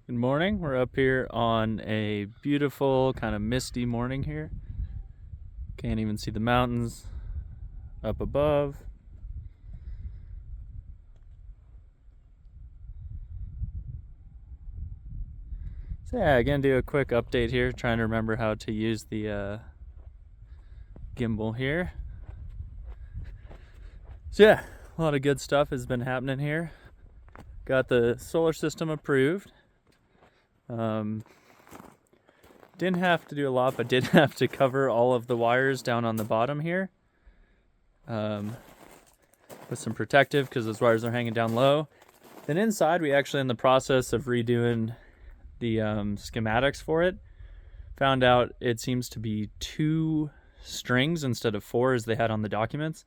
Good morning. We're up here on a beautiful, kind of misty morning here. Can't even see the mountains up above. So yeah, gonna do a quick update here, trying to remember how to use the gimbal here. So yeah, a lot of good stuff has been happening here. Got the solar system approved. Didn't have to do a lot, but did have to cover all of the wires down on the bottom here with some protective because those wires are hanging down low. Then inside, we actually in the process of redoing the schematics for it. Found out it seems to be 2 strings instead of 4 as they had on the documents.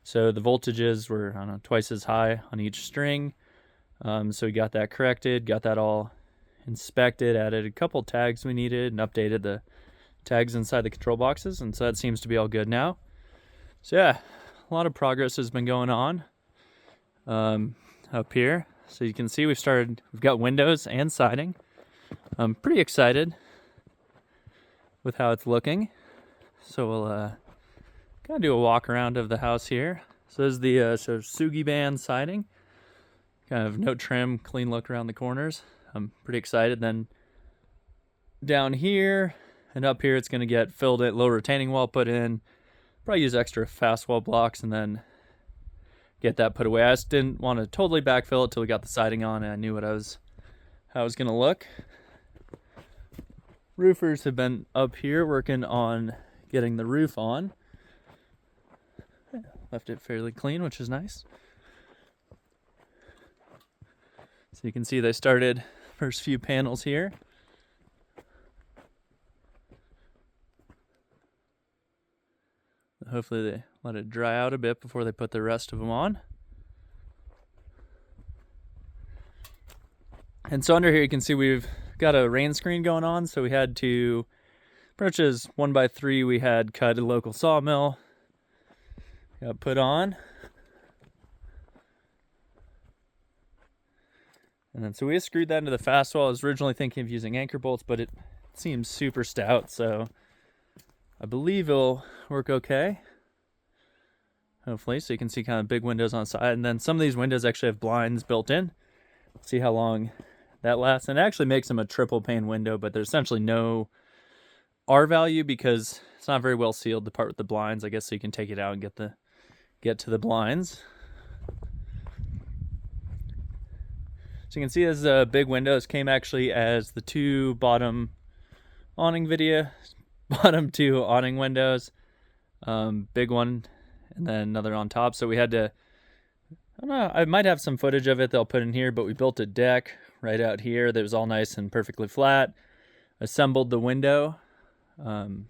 So the voltages were, I don't know, twice as high on each string. So we got that corrected, got that all inspected, added a couple tags we needed, and updated the tags inside the control boxes. And so that seems to be all good now. So yeah, a lot of progress has been going on up here. So you can see we've got windows and siding. I'm pretty excited with how it's looking. So we'll kind of do a walk around of the house here. So this is the Shou Sugi Ban siding. Kind of no trim, clean look around the corners. I'm pretty excited. Then down here and up here, it's going to get filled in, low retaining wall put in. Probably use extra fast wall blocks and then get that put away. I just didn't want to totally backfill it till we got the siding on and I knew how it was going to look. Roofers have been up here working on getting the roof on. Left it fairly clean, which is nice. So you can see they started first few panels here. Hopefully they let it dry out a bit before they put the rest of them on. And so under here you can see we've got a rainscreen going on, so we had to approaches 1x3 we had cut at a local sawmill, got put on. And then so we just screwed that into the fast wall. I was originally thinking of using anchor bolts, but it seems super stout, so I believe it'll work okay. Hopefully, so you can see kind of big windows on the side. And then some of these windows actually have blinds built in. See how long that lasts. And it actually makes them a triple pane window, but there's essentially no R value because it's not very well sealed, the part with the blinds, I guess, so you can take it out and get to the blinds. So you can see as big windows came actually as the 2 bottom 2 awning windows, big one, and then another on top. So we had to, I don't know, I might have some footage of it that I'll put in here, but we built a deck right out here that was all nice and perfectly flat. Assembled the window. And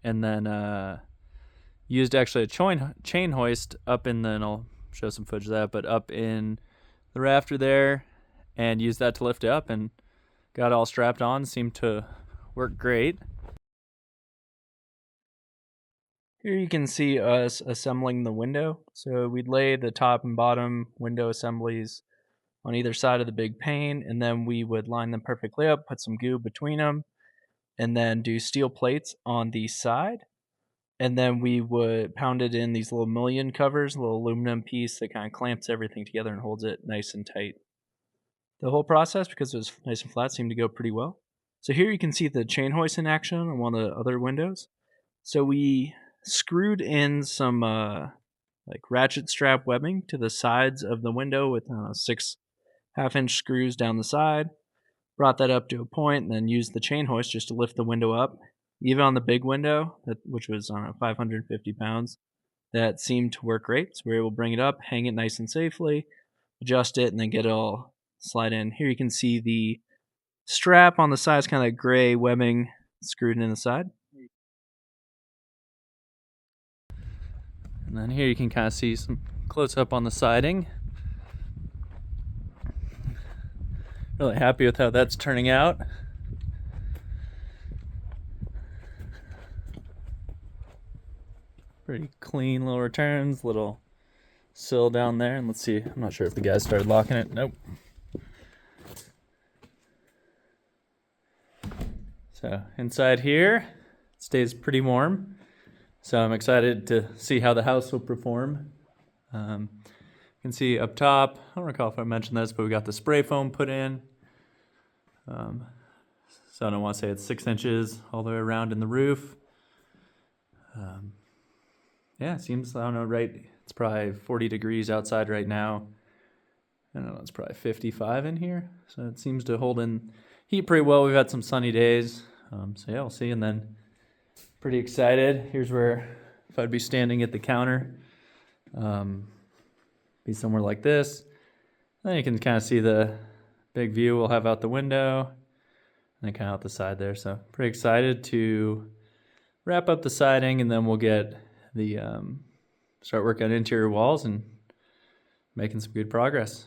then used actually a chain hoist up in the, and I'll show some footage of that, but up in the rafter there, and used that to lift it up and got all strapped on. Seemed to work great. Here you can see us assembling the window. So we'd lay the top and bottom window assemblies on either side of the big pane, and then we would line them perfectly up, put some goo between them, and then do steel plates on the side. And then we would pound it in these little mullion covers, a little aluminum piece that kind of clamps everything together and holds it nice and tight. The whole process, because it was nice and flat, seemed to go pretty well. So here you can see the chain hoist in action on one of the other windows. So we screwed in some like ratchet strap webbing to the sides of the window with 6 half-inch screws down the side. Brought that up to a point and then used the chain hoist just to lift the window up. Even on the big window, which was 550 pounds, that seemed to work great. So we were able to bring it up, hang it nice and safely, adjust it, and then get it all slide in. Here you can see the strap on the side is kind of gray webbing screwed in the side. And then here you can kind of see some close up on the siding. Really happy with how that's turning out. Pretty clean little returns, little sill down there, and let's see. I'm not sure if the guys started locking it. Nope. So inside here, it stays pretty warm. So I'm excited to see how the house will perform. You can see up top, I don't recall if I mentioned this, but we got the spray foam put in. So I don't want to say it's 6 inches all the way around in the roof. Yeah, it seems, I don't know, right, it's probably 40 degrees outside right now. I don't know, it's probably 55 in here. So it seems to hold in heat pretty well. We've had some sunny days. So yeah, we'll see. And then pretty excited. Here's where, if I'd be standing at the counter, be somewhere like this. Then you can kind of see the big view we'll have out the window and then kind of out the side there. So pretty excited to wrap up the siding, and then we'll get the, start working on interior walls and making some good progress.